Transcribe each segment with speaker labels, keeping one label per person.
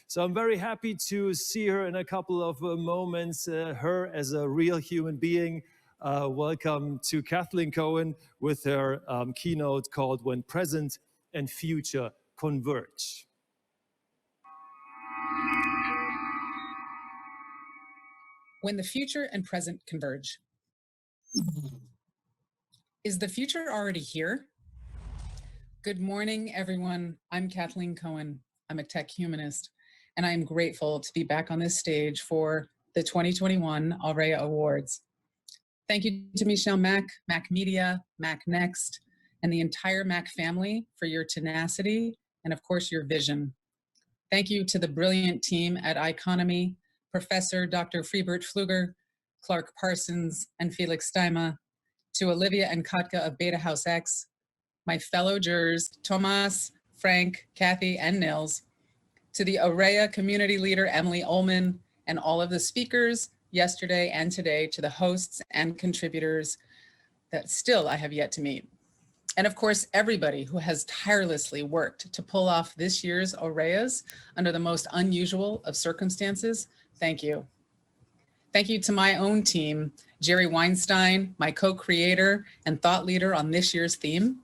Speaker 1: So I'm very happy to see her in a couple of moments, her as a real human being. Welcome to Kathleen Cohen with her keynote called When Present and Future Converge.
Speaker 2: When the future and present converge. Is the future already here? Good morning, everyone. I'm Kathleen Cohen. I'm a tech humanist, and I am grateful to be back on this stage for the 2021 Aurea Awards. Thank you to Michelle Mack, Mac Media, Mac Next, and the entire Mac family for your tenacity and, of course, your vision. Thank you to the brilliant team at Iconomy, Professor Dr. Freebert Pfluger, Clark Parsons, and Felix Steima, to Olivia and Katka of Beta House X, my fellow jurors, Tomas, Frank, Kathy, and Nils, to the Aurea community leader, Emily Ullman, and all of the speakers yesterday and today, to the hosts and contributors that still I have yet to meet. And of course, everybody who has tirelessly worked to pull off this year's Aureas under the most unusual of circumstances, thank you. Thank you to my own team, Jerry Weinstein, my co-creator and thought leader on this year's theme,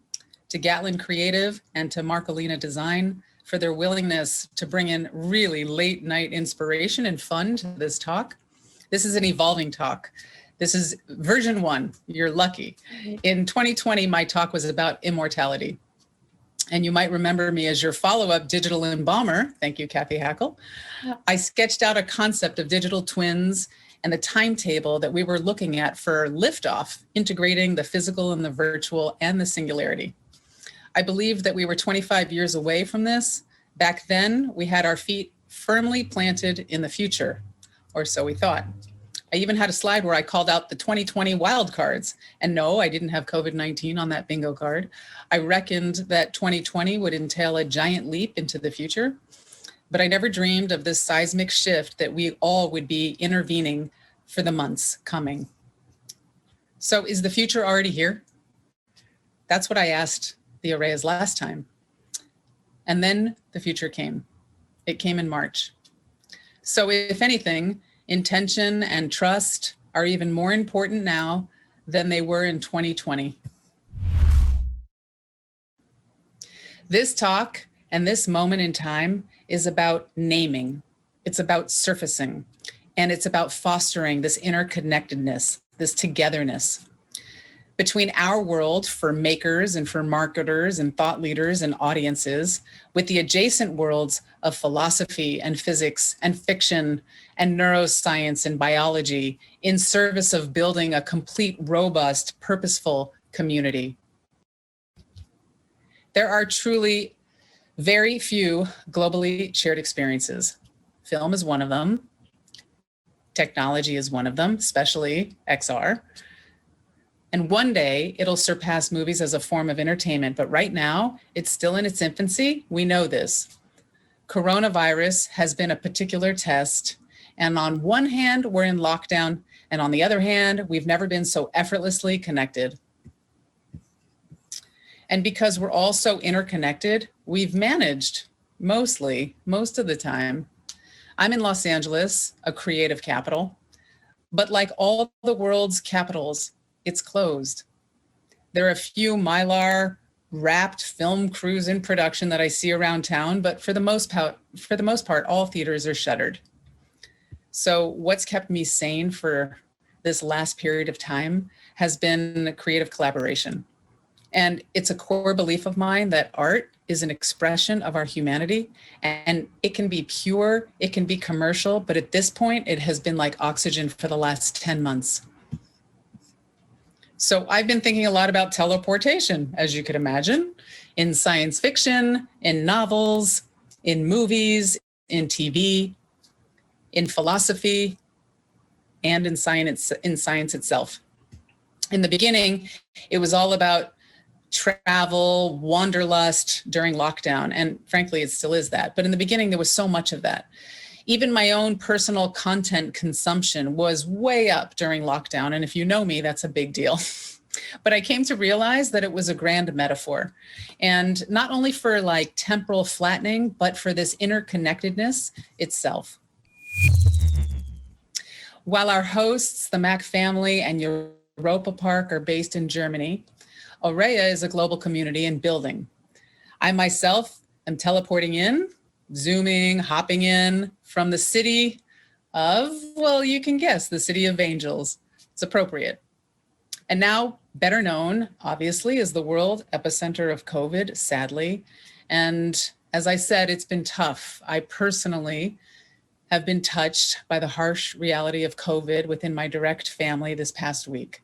Speaker 2: to Gatlin Creative and to Marcolina Design for their willingness to bring in really late night inspiration and fun to this talk. This is an evolving talk. This is version 1, you're lucky. In 2020, my talk was about immortality. And you might remember me as your follow-up digital embalmer, thank you, Kathy Hackle. I sketched out a concept of digital twins and the timetable that we were looking at for liftoff, integrating the physical and the virtual and the singularity. I believed that we were 25 years away from this. Back then, we had our feet firmly planted in the future, or so we thought. I even had a slide where I called out the 2020 wildcards. And no, I didn't have COVID-19 on that bingo card. I reckoned that 2020 would entail a giant leap into the future, but I never dreamed of this seismic shift that we all would be intervening for the months coming. So is the future already here? That's what I asked the Aureas last time. And then the future came. It came in March. So if anything, intention and trust are even more important now than they were in 2020. This talk and this moment in time is about naming, it's about surfacing, and it's about fostering this interconnectedness, this togetherness between our world for makers and for marketers and thought leaders and audiences, with the adjacent worlds of philosophy and physics and fiction and neuroscience and biology in service of building a complete, robust, purposeful community. There are truly very few globally shared experiences. Film is one of them. Technology is one of them, especially XR. And one day it'll surpass movies as a form of entertainment, but right now it's still in its infancy. We know this. Coronavirus has been a particular test. And on one hand, we're in lockdown. And on the other hand, we've never been so effortlessly connected. And because we're all so interconnected, we've managed most of the time. I'm in Los Angeles, a creative capital, but like all the world's capitals, it's closed. There are a few Mylar wrapped film crews in production that I see around town, but for the most part, all theaters are shuttered. So what's kept me sane for this last period of time has been creative collaboration. And it's a core belief of mine that art is an expression of our humanity, and it can be pure, it can be commercial, but at this point, it has been like oxygen for the last 10 months. So I've been thinking a lot about teleportation, as you could imagine, in science fiction, in novels, in movies, in TV, in philosophy, and in science itself. In the beginning, it was all about travel, wanderlust during lockdown. And frankly, it still is that. But in the beginning, there was so much of that. Even my own personal content consumption was way up during lockdown. And if you know me, that's a big deal. But I came to realize that it was a grand metaphor, and not only for like temporal flattening, but for this interconnectedness itself. While our hosts, the Mac family and Europa Park, are based in Germany, Aurea is a global community and building. I myself am teleporting in, zooming, hopping in from the city of, well, you can guess, the city of angels. It's appropriate. And now better known, obviously, as the world epicenter of COVID, sadly. And as I said, it's been tough. I personally have been touched by the harsh reality of COVID within my direct family this past week.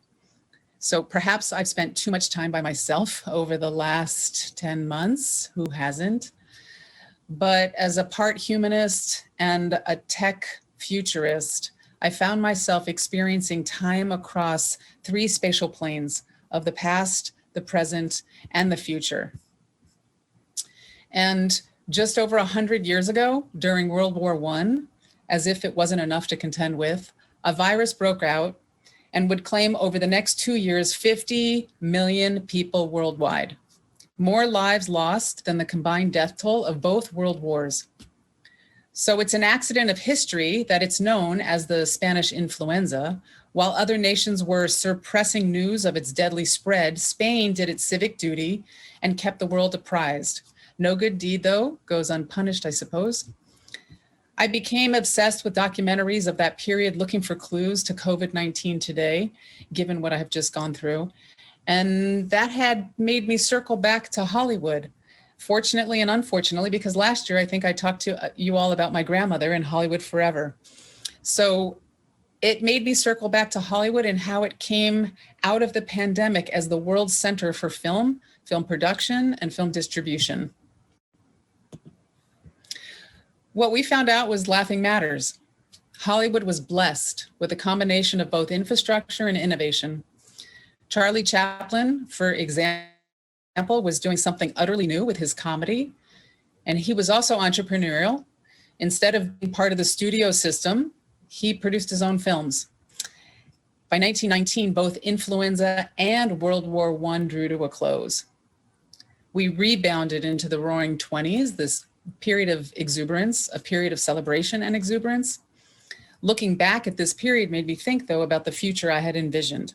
Speaker 2: So perhaps I've spent too much time by myself over the last 10 months. Who hasn't? But as a part humanist and a tech futurist, I found myself experiencing time across 3 spatial planes of the past, the present, and the future. And just over 100 years ago, during World War I, as if it wasn't enough to contend with, a virus broke out and would claim over the next 2 years 50 million people worldwide. More lives lost than the combined death toll of both world wars. So it's an accident of history that it's known as the Spanish influenza. While other nations were suppressing news of its deadly spread, Spain did its civic duty and kept the world apprised. No good deed, though, goes unpunished, I suppose. I became obsessed with documentaries of that period, looking for clues to COVID-19 today, given what I have just gone through. And that had made me circle back to Hollywood, fortunately and unfortunately, because last year I think I talked to you all about my grandmother in Hollywood Forever. So it made me circle back to Hollywood and how it came out of the pandemic as the world's center for film production, and film distribution. What we found out was laughing matters. Hollywood was blessed with a combination of both infrastructure and innovation. Charlie Chaplin, for example, was doing something utterly new with his comedy, and he was also entrepreneurial. Instead of being part of the studio system, he produced his own films. By 1919, both influenza and World War I drew to a close. We rebounded into the roaring 20s, this period of exuberance, a period of celebration and exuberance. Looking back at this period made me think, though, about the future I had envisioned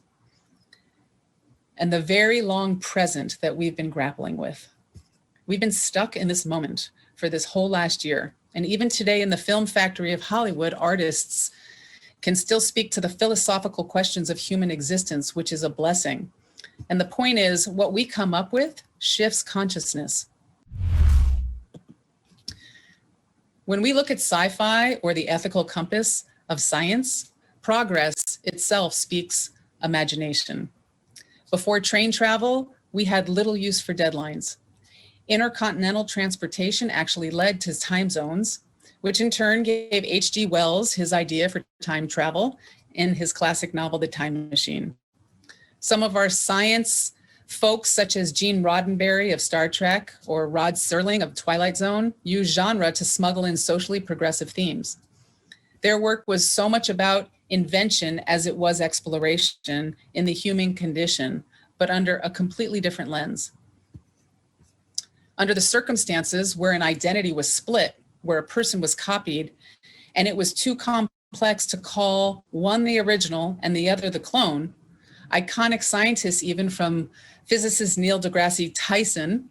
Speaker 2: and the very long present that we've been grappling with. We've been stuck in this moment for this whole last year. And even today in the film factory of Hollywood, artists can still speak to the philosophical questions of human existence, which is a blessing. And the point is, what we come up with shifts consciousness. When we look at sci-fi or the ethical compass of science, progress itself speaks imagination. Before train travel, we had little use for deadlines. Intercontinental transportation actually led to time zones, which in turn gave H.G. Wells his idea for time travel in his classic novel, The Time Machine. Some of our science folks, such as Gene Roddenberry of Star Trek or Rod Serling of Twilight Zone, use genre to smuggle in socially progressive themes. Their work was so much about invention as it was exploration in the human condition, but under a completely different lens. Under the circumstances where an identity was split, where a person was copied, and it was too complex to call one the original and the other the clone, iconic scientists, even from physicist Neil deGrasse Tyson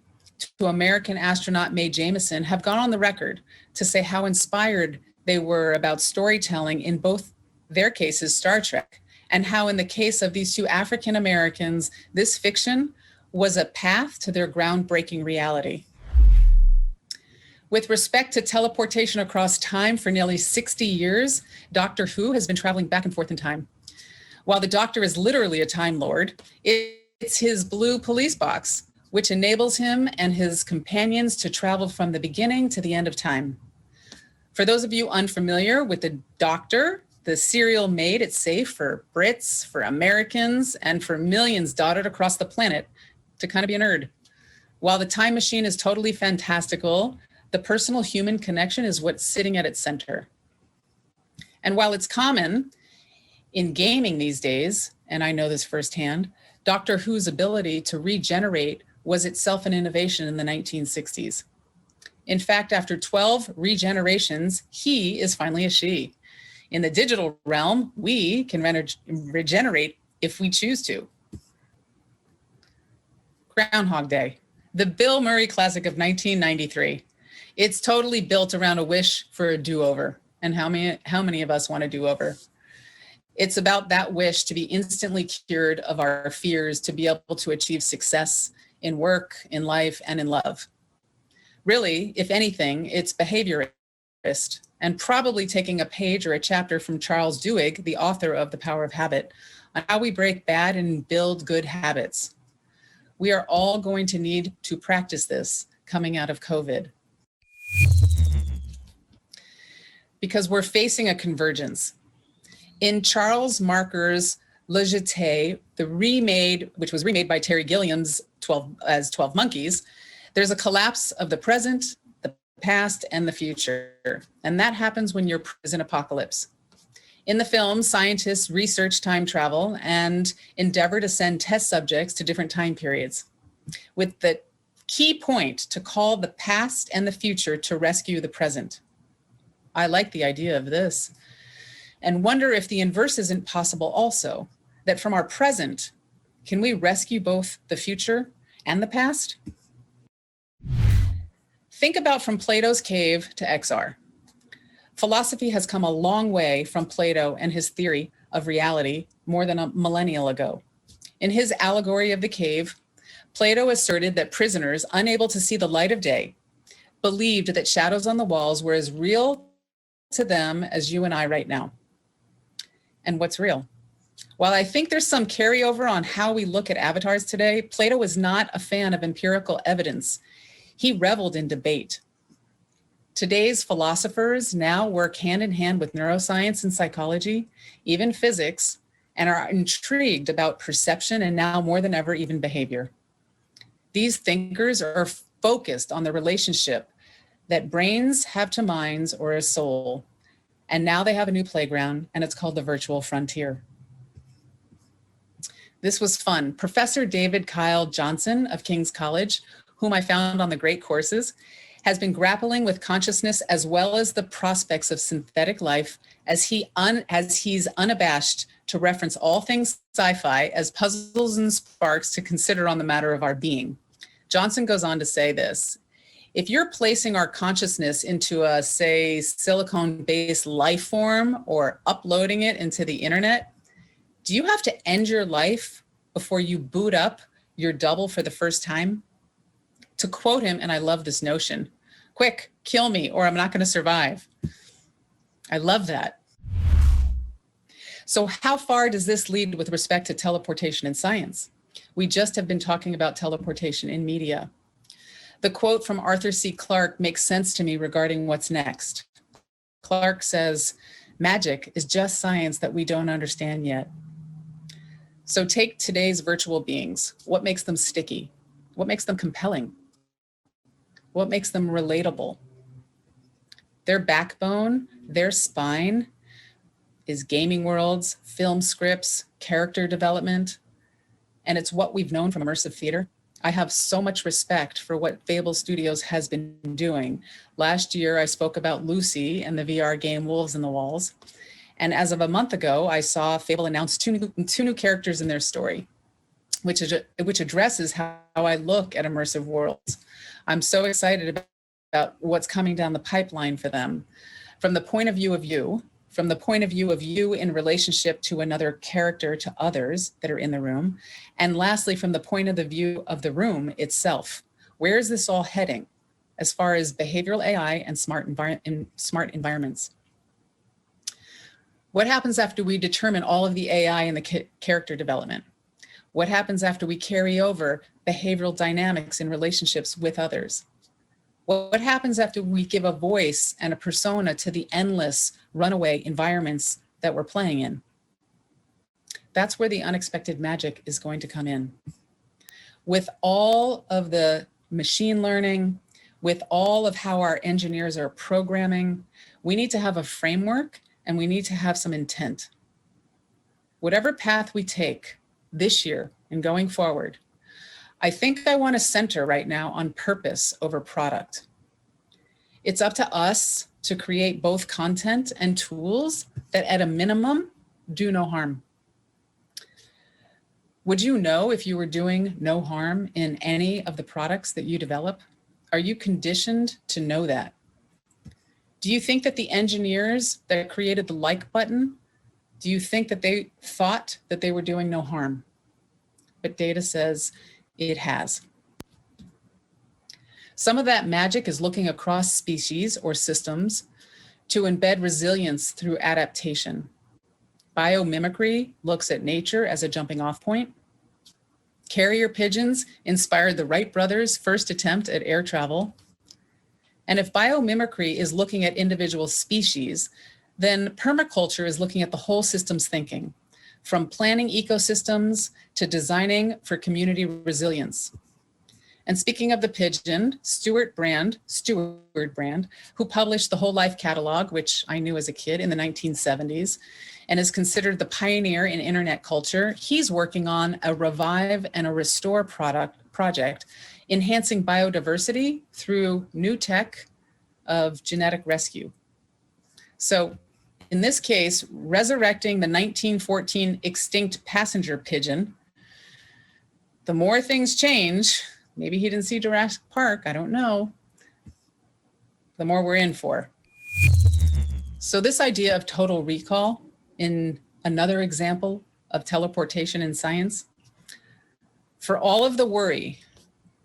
Speaker 2: to American astronaut Mae Jemison, have gone on the record to say how inspired they were about storytelling in both their cases, Star Trek, and how in the case of these 2 African Americans, this fiction was a path to their groundbreaking reality. With respect to teleportation across time, for nearly 60 years, Doctor Who has been traveling back and forth in time. While the Doctor is literally a Time Lord, it's his blue police box, which enables him and his companions to travel from the beginning to the end of time. For those of you unfamiliar with the Doctor, the serial made it safe for Brits, for Americans, and for millions dotted across the planet to kind of be a nerd. While the Time Machine is totally fantastical, the personal human connection is what's sitting at its center. And while it's common in gaming these days, and I know this firsthand, Doctor Who's ability to regenerate was itself an innovation in the 1960s. In fact, after 12 regenerations, he is finally a she. In the digital realm, we can regenerate if we choose to. Groundhog Day, the Bill Murray classic of 1993. It's totally built around a wish for a do-over. And how many of us want a do-over? It's about that wish to be instantly cured of our fears, to be able to achieve success in work, in life, and in love. Really, if anything, it's behaviorist, and probably taking a page or a chapter from Charles Duhigg, the author of The Power of Habit, on how we break bad and build good habits. We are all going to need to practice this coming out of COVID, because we're facing a convergence. In Charles Marker's Le Jeté, which was remade by Terry Gilliam's 12 Monkeys, there's a collapse of the present, the past, and the future. And that happens when you're in apocalypse. In the film, scientists research time travel and endeavor to send test subjects to different time periods, with the key point to call the past and the future to rescue the present. I like the idea of this, and wonder if the inverse isn't possible also, that from our present, can we rescue both the future and the past? Think about from Plato's cave to XR. Philosophy has come a long way from Plato and his theory of reality more than a millennial ago. In his allegory of the cave, Plato asserted that prisoners unable to see the light of day believed that shadows on the walls were as real to them as you and I right now. And what's real? While I think there's some carryover on how we look at avatars today, Plato was not a fan of empirical evidence. He reveled in debate. Today's philosophers now work hand in hand with neuroscience and psychology, even physics, and are intrigued about perception and now more than ever, even behavior. These thinkers are focused on the relationship that brains have to minds or a soul. And now they have a new playground, and it's called the virtual frontier. This was fun. Professor David Kyle Johnson of King's College, whom I found on the Great Courses, has been grappling with consciousness as well as the prospects of synthetic life as he's unabashed to reference all things sci-fi as puzzles and sparks to consider on the matter of our being. Johnson goes on to say this: if you're placing our consciousness into a, say, silicone-based life form or uploading it into the internet, do you have to end your life before you boot up your double for the first time? To quote him, and I love this notion, quick, kill me or I'm not going to survive. I love that. So how far does this lead with respect to teleportation in science? We just have been talking about teleportation in media. The quote from Arthur C. Clarke makes sense to me regarding what's next. Clarke says, magic is just science that we don't understand yet. So take today's virtual beings. What makes them sticky? What makes them compelling? What makes them relatable? Their backbone, their spine is gaming worlds, film scripts, character development, and it's what we've known from immersive theater. I have so much respect for what Fable Studios has been doing. Last year, I spoke about Lucy and the VR game Wolves in the Walls. And as of a month ago, I saw Fable announce two new characters in their story, which addresses how I look at immersive worlds. I'm so excited about what's coming down the pipeline for them. From the point of view of you, from the point of view of you in relationship to another character, to others that are in the room. And lastly, from the point of the view of the room itself. Where is this all heading as far as behavioral AI and smart environments? What happens after we determine all of the AI in the character development? What happens after we carry over behavioral dynamics in relationships with others? What happens after we give a voice and a persona to the endless runaway environments that we're playing in? That's where the unexpected magic is going to come in. With all of the machine learning, with all of how our engineers are programming, we need to have a framework and we need to have some intent. Whatever path we take this year and going forward, I think I want to center right now on purpose over product. It's up to us to create both content and tools that at a minimum do no harm. Would you know if you were doing no harm in any of the products that you develop? Are you conditioned to know that? Do you think that the engineers that created the like button, do you think that they thought that they were doing no harm? But data says it has. Some of that magic is looking across species or systems to embed resilience through adaptation. Biomimicry looks at nature as a jumping off point. Carrier pigeons inspired the Wright brothers' first attempt at air travel. And if biomimicry is looking at individual species, then permaculture is looking at the whole system's thinking, from planning ecosystems to designing for community resilience. And speaking of the pigeon, Stewart Brand, who published the Whole Life Catalog, which I knew as a kid in the 1970s, and is considered the pioneer in internet culture, he's working on a revive and a restore project, enhancing biodiversity through new tech of genetic rescue. So in this case, resurrecting the 1914 extinct passenger pigeon, the more things change, maybe he didn't see Jurassic Park, I don't know, the more we're in for. So this idea of total recall in another example of teleportation in science, for all of the worry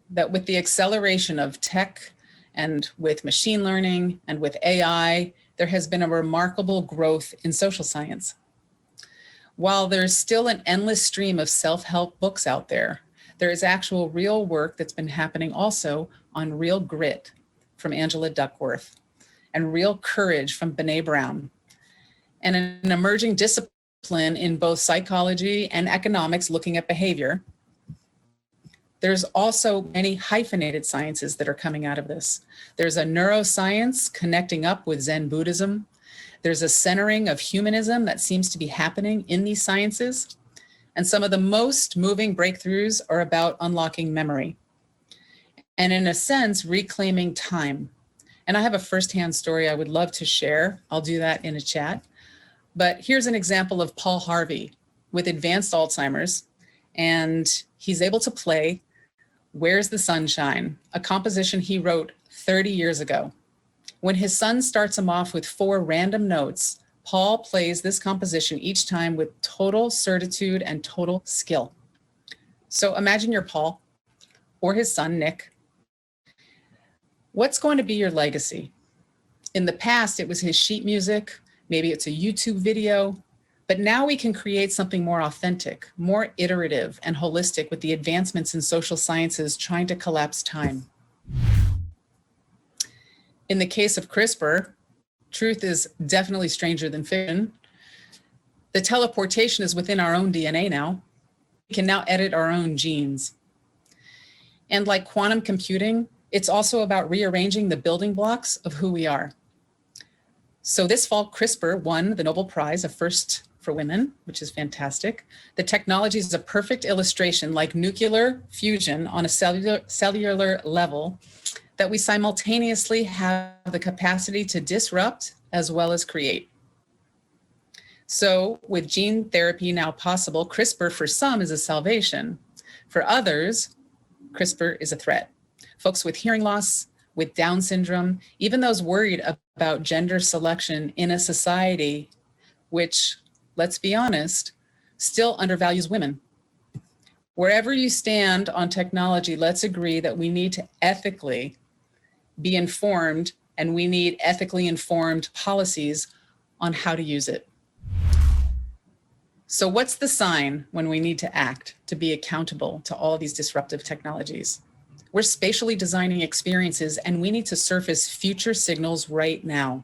Speaker 2: that with the acceleration of tech and with machine learning and with AI, there has been a remarkable growth in social science. While there's still an endless stream of self-help books out there, there is actual real work that's been happening also on real grit from Angela Duckworth and real courage from Brené Brown, and an emerging discipline in both psychology and economics looking at behavior. There's also many hyphenated sciences that are coming out of this. There's a neuroscience connecting up with Zen Buddhism. There's a centering of humanism that seems to be happening in these sciences. And some of the most moving breakthroughs are about unlocking memory. And in a sense, reclaiming time. And I have a firsthand story I would love to share. I'll do that in a chat. But here's an example of Paul Harvey with advanced Alzheimer's. And he's able to play Where's the Sunshine, a composition he wrote 30 years ago. When his son starts him off with 4 random notes, Paul plays this composition each time with total certitude and total skill. So imagine you're Paul or his son, Nick. What's going to be your legacy? In the past, it was his sheet music, maybe it's a YouTube video, but now we can create something more authentic, more iterative and holistic with the advancements in social sciences trying to collapse time. In the case of CRISPR, truth is definitely stranger than fiction. The teleportation is within our own DNA now. We can now edit our own genes. And like quantum computing, it's also about rearranging the building blocks of who we are. So this fall, CRISPR won the Nobel Prize, a first for women, which is fantastic. The technology is a perfect illustration, like nuclear fusion on a cellular level, that we simultaneously have the capacity to disrupt as well as create. So with gene therapy now possible, CRISPR for some is a salvation. For others, CRISPR is a threat. Folks with hearing loss, with Down syndrome, even those worried about gender selection in a society which, let's be honest, still undervalues women. Wherever you stand on technology, let's agree that we need to ethically be informed, and we need ethically informed policies on how to use it. So what's the sign when we need to act to be accountable to all these disruptive technologies? We're spatially designing experiences, and we need to surface future signals right now.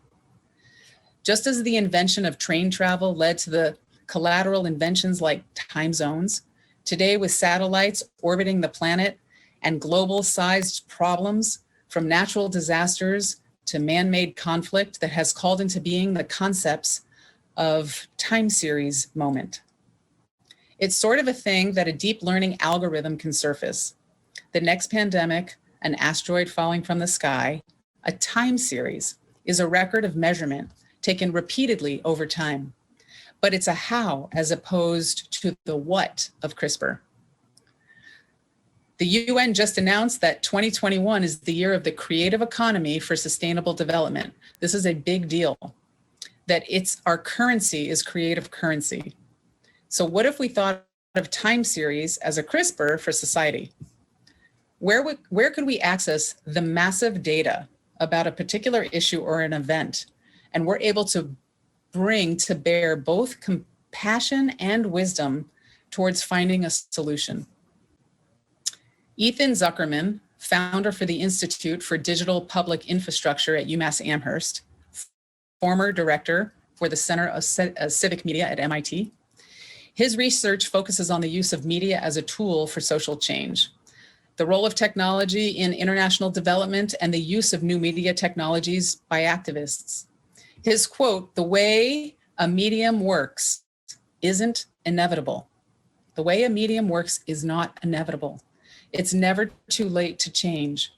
Speaker 2: Just as the invention of train travel led to the collateral inventions like time zones, today with satellites orbiting the planet and global-sized problems from natural disasters to man-made conflict that has called into being the concepts of time series moment. It's sort of a thing that a deep learning algorithm can surface. The next pandemic, an asteroid falling from the sky, a time series, is a record of measurement taken repeatedly over time. But it's a how as opposed to the what of CRISPR. The UN just announced that 2021 is the year of the creative economy for sustainable development. This is a big deal, that our currency is creative currency. So what if we thought of time series as a CRISPR for society? Where could we access the massive data about a particular issue or an event, and we're able to bring to bear both compassion and wisdom towards finding a solution? Ethan Zuckerman, founder for the Institute for Digital Public Infrastructure at UMass Amherst, former director for the Center of Civic Media at MIT. His research focuses on the use of media as a tool for social change, the role of technology in international development, and the use of new media technologies by activists. His quote, "The way a medium works isn't inevitable. The way a medium works is not inevitable. It's never too late to change."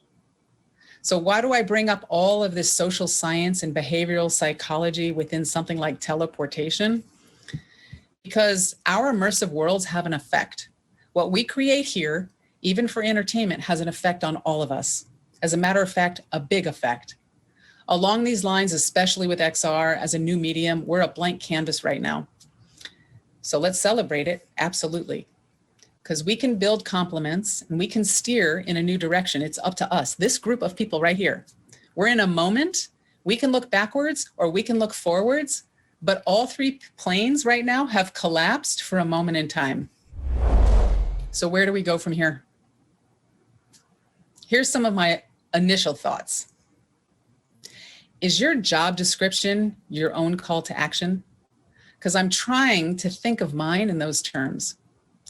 Speaker 2: So why do I bring up all of this social science and behavioral psychology within something like teleportation? Because our immersive worlds have an effect. What we create here, even for entertainment, has an effect on all of us. As a matter of fact, a big effect. Along these lines, especially with XR as a new medium, we're a blank canvas right now. So let's celebrate it, absolutely. Because we can build complements and we can steer in a new direction. It's up to us, this group of people right here. We're in a moment, we can look backwards or we can look forwards, but all three planes right now have collapsed for a moment in time. So where do we go from here? Here's some of my initial thoughts. Is your job description your own call to action? Because I'm trying to think of mine in those terms.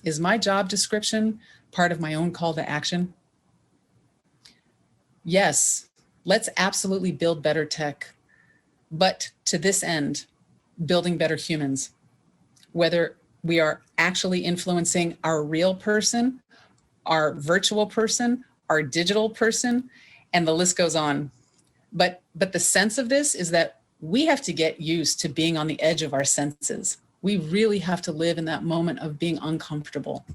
Speaker 2: Is my job description part of my own call to action? Yes, let's absolutely build better tech, but to this end, building better humans. Whether we are actually influencing our real person, our virtual person, our digital person, and the list goes on. But the sense of this is that we have to get used to being on the edge of our senses. We really have to live in that moment of being uncomfortable.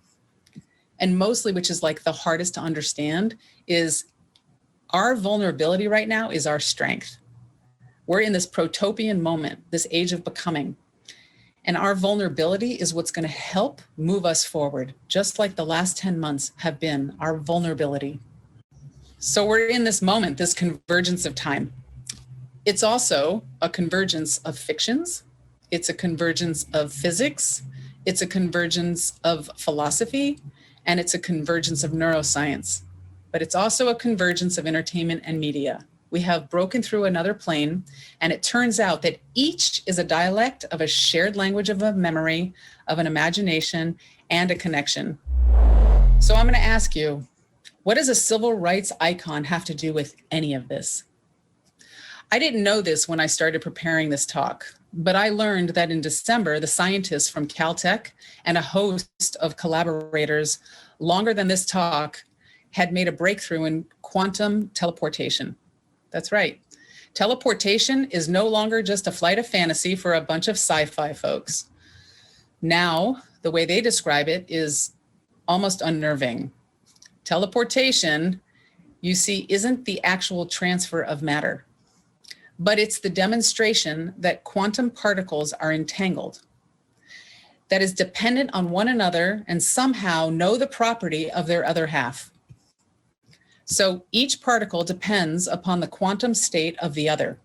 Speaker 2: And mostly, which is like the hardest to understand, is our vulnerability right now is our strength. We're in this protopian moment, this age of becoming. And our vulnerability is what's going to help move us forward, just like the last 10 months have been our vulnerability. So we're in this moment, this convergence of time. It's also a convergence of fictions. It's a convergence of physics. It's a convergence of philosophy, and it's a convergence of neuroscience. But it's also a convergence of entertainment and media. We have broken through another plane, and it turns out that each is a dialect of a shared language of a memory, of an imagination, and a connection. So I'm going to ask you, what does a civil rights icon have to do with any of this? I didn't know this when I started preparing this talk, but I learned that in December, the scientists from Caltech and a host of collaborators longer than this talk had made a breakthrough in quantum teleportation. That's right. Teleportation is no longer just a flight of fantasy for a bunch of sci-fi folks. Now, the way they describe it is almost unnerving. Teleportation, you see, isn't the actual transfer of matter, but it's the demonstration that quantum particles are entangled, that is dependent on one another and somehow know the property of their other half. So each particle depends upon the quantum state of the other.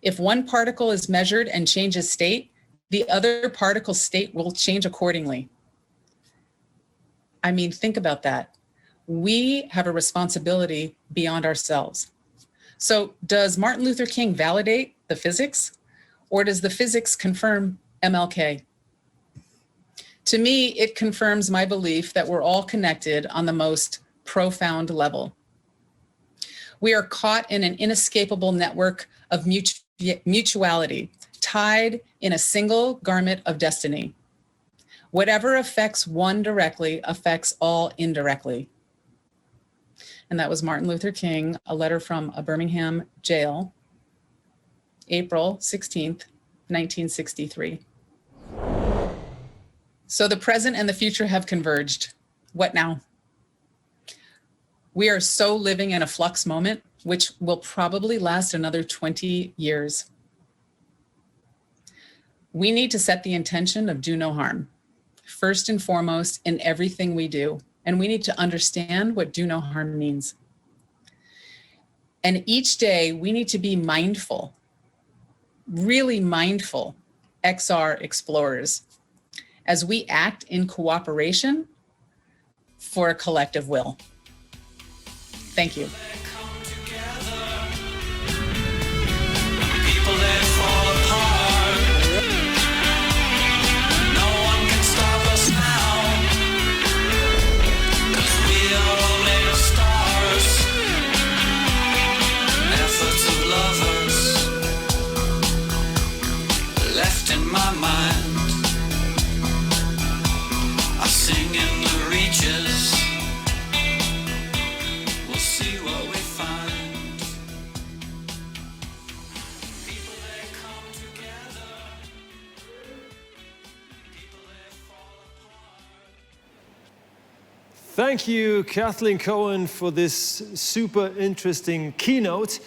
Speaker 2: If one particle is measured and changes state, the other particle's state will change accordingly. I mean, think about that. We have a responsibility beyond ourselves. So does Martin Luther King validate the physics, or does the physics confirm MLK? To me, it confirms my belief that we're all connected on the most profound level. We are caught in an inescapable network of mutuality, tied in a single garment of destiny. Whatever affects one directly affects all indirectly. And that was Martin Luther King, a letter from a Birmingham jail, April 16th, 1963. So the present and the future have converged. What now? We are so living in a flux moment, which will probably last another 20 years. We need to set the intention of do no harm, first and foremost in everything we do. And we need to understand what do no harm means. And each day we need to be mindful, really mindful XR explorers as we act in cooperation for a collective will. Thank you.
Speaker 1: Thank you, Kathleen Cohen, for this super interesting keynote.